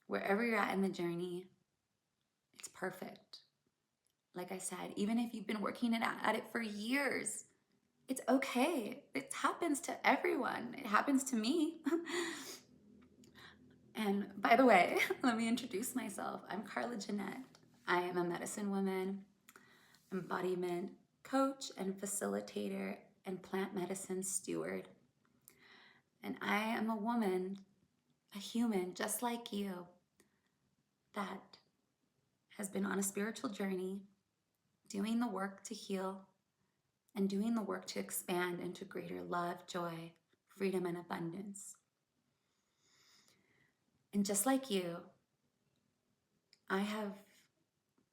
wherever you're at in the journey, it's perfect. Like I said, even if you've been working at it for years, it's okay. It happens to everyone. It happens to me. And by the way, let me introduce myself. I'm Carla Jeanette. I am a medicine woman, embodiment coach and facilitator, and plant medicine steward. And I am a woman, a human just like you, that has been on a spiritual journey, doing the work to heal and doing the work to expand into greater love, joy, freedom, and abundance. And just like you, I have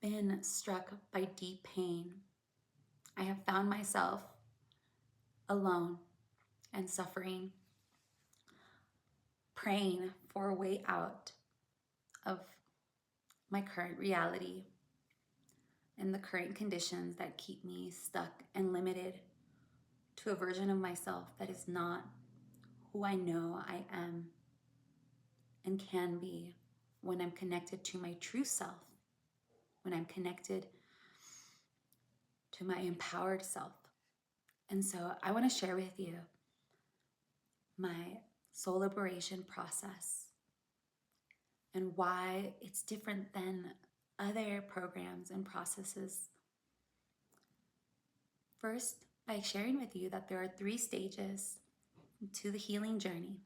been struck by deep pain. I have found myself alone and suffering, praying for a way out of my current reality and the current conditions that keep me stuck and limited to a version of myself that is not who I know I am and can be when I'm connected to my true self, when I'm connected to my empowered self. And so I want to share with you my soul liberation process and why it's different than other programs and processes. First, by sharing with you that there are 3 stages to the healing journey,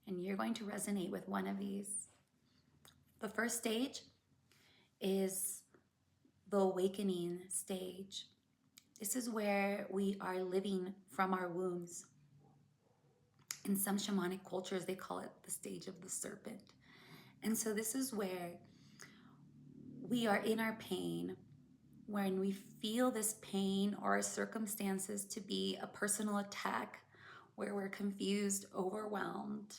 and you're going to resonate with one of these. The first stage is the awakening stage. This is where we are living from our wombs. In some shamanic cultures, they call it the stage of the serpent. And so this is where we are in our pain, when we feel this pain or circumstances to be a personal attack, where we're confused, overwhelmed,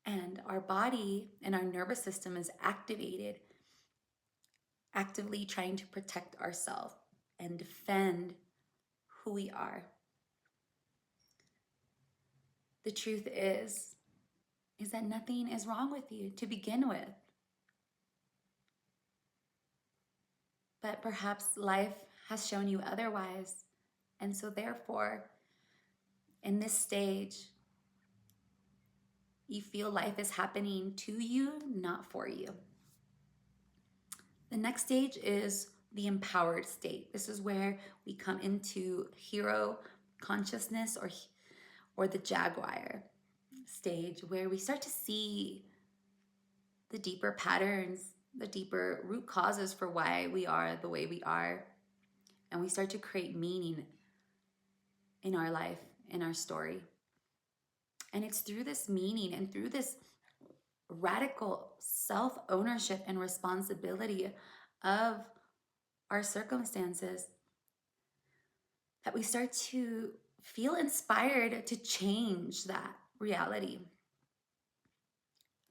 and our body and our nervous system is activated, actively trying to protect ourselves and defend who we are. The truth is that nothing is wrong with you to begin with. But perhaps life has shown you otherwise. And so therefore, in this stage, you feel life is happening to you, not for you. The next stage is the empowered state. This is where we come into hero consciousness or the jaguar stage, where we start to see the deeper patterns, the deeper root causes for why we are the way we are. And we start to create meaning in our life, in our story. And it's through this meaning and through this radical self-ownership and responsibility of our circumstances that we start to feel inspired to change that reality.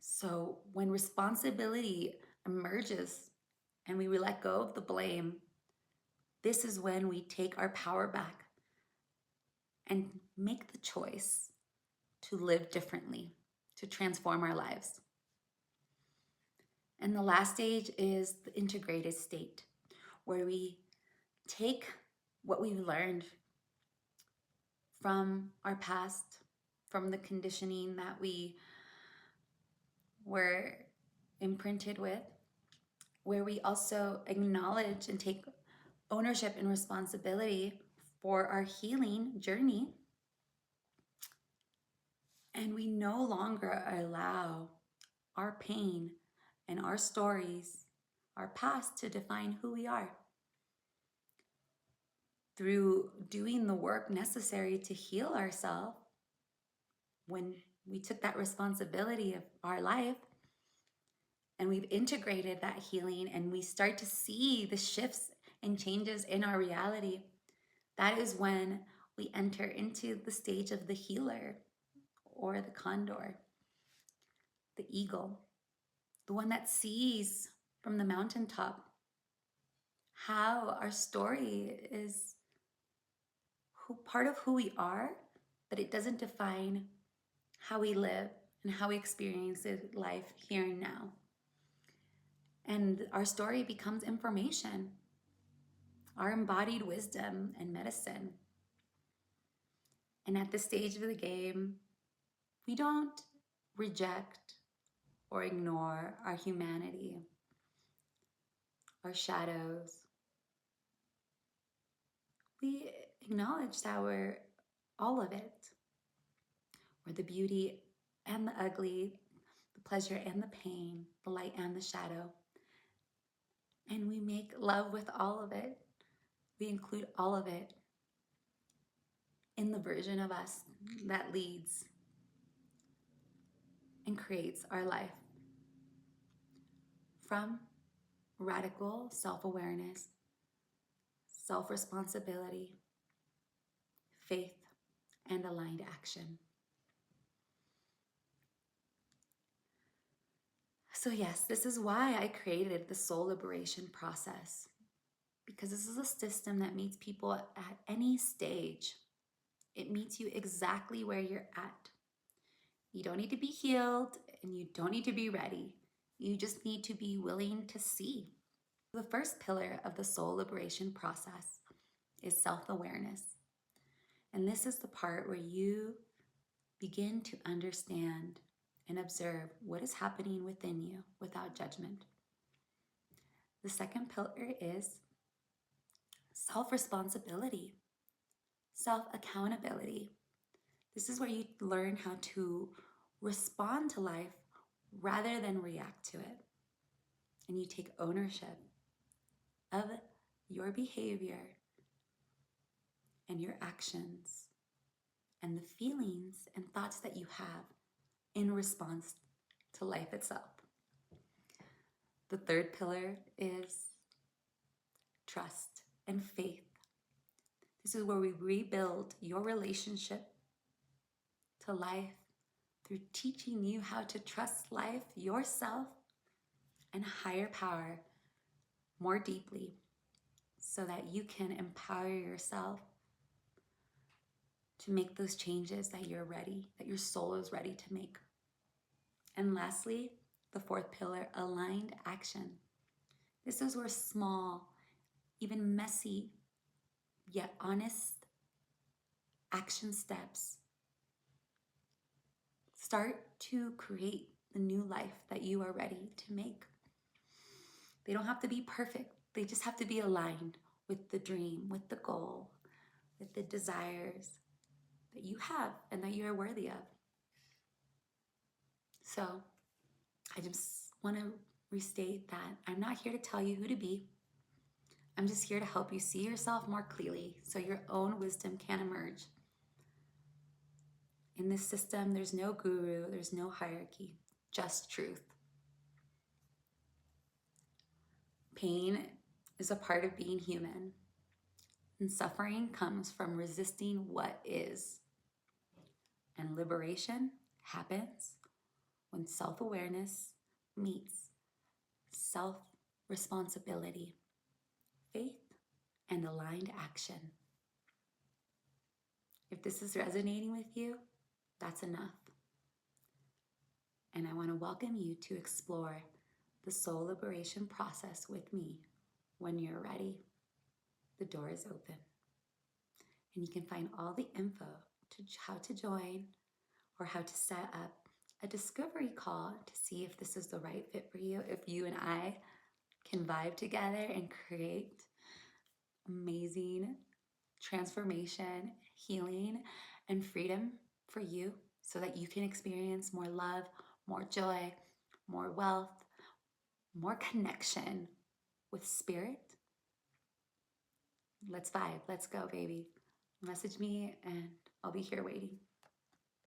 So when responsibility emerges and we let go of the blame, this is when we take our power back and make the choice to live differently, to transform our lives. And the last stage is the integrated state, where we take what we've learned from our past, from the conditioning that we were imprinted with, where we also acknowledge and take ownership and responsibility for our healing journey. And we no longer allow our pain and our stories, our past, to define who we are. Through doing the work necessary to heal ourselves, when we took that responsibility of our life and we've integrated that healing and we start to see the shifts and changes in our reality, that is when we enter into the stage of the healer, or the condor, the eagle, the one that sees from the mountaintop how our story is part of who we are, but it doesn't define how we live and how we experience life here and now. And our story becomes information, our embodied wisdom and medicine. And at this stage of the game, we don't reject or ignore our humanity, our shadows. We acknowledge that we're all of it. We're the beauty and the ugly, the pleasure and the pain, the light and the shadow. And we make love with all of it. We include all of it in the version of us that leads and creates our life. From radical self-awareness, self-responsibility, faith, and aligned action. So yes, this is why I created the soul liberation process, because this is a system that meets people at any stage. It meets you exactly where you're at. You don't need to be healed and you don't need to be ready. You just need to be willing to see. The first pillar of the soul liberation process is self-awareness. And this is the part where you begin to understand and observe what is happening within you without judgment. The second pillar is self-responsibility, self-accountability. This is where you learn how to respond to life rather than react to it. And you take ownership of your behavior and your actions and the feelings and thoughts that you have in response to life itself. The third pillar is trust and faith. This is where we rebuild your relationship to life through teaching you how to trust life, yourself, and higher power more deeply so that you can empower yourself to make those changes that you're ready, that your soul is ready to make. And lastly, the fourth pillar, aligned action. This is where small, even messy, yet honest action steps start to create the new life that you are ready to make. They don't have to be perfect. They just have to be aligned with the dream, with the goal, with the desires that you have and that you are worthy of. So I just want to restate that I'm not here to tell you who to be. I'm just here to help you see yourself more clearly so your own wisdom can emerge. In this system, there's no guru, there's no hierarchy, just truth. Pain is a part of being human, and suffering comes from resisting what is. And liberation happens when self-awareness meets self-responsibility, faith, and aligned action. If this is resonating with you, that's enough. And I want to welcome you to explore the soul liberation process with me when you're ready. The door is open. And you can find all the info to how to join or how to set up a discovery call to see if this is the right fit for you, if you and I can vibe together and create amazing transformation, healing, and freedom for you so that you can experience more love, more joy, more wealth, more connection with spirit. Let's vibe. Let's go, baby. Message me and I'll be here waiting.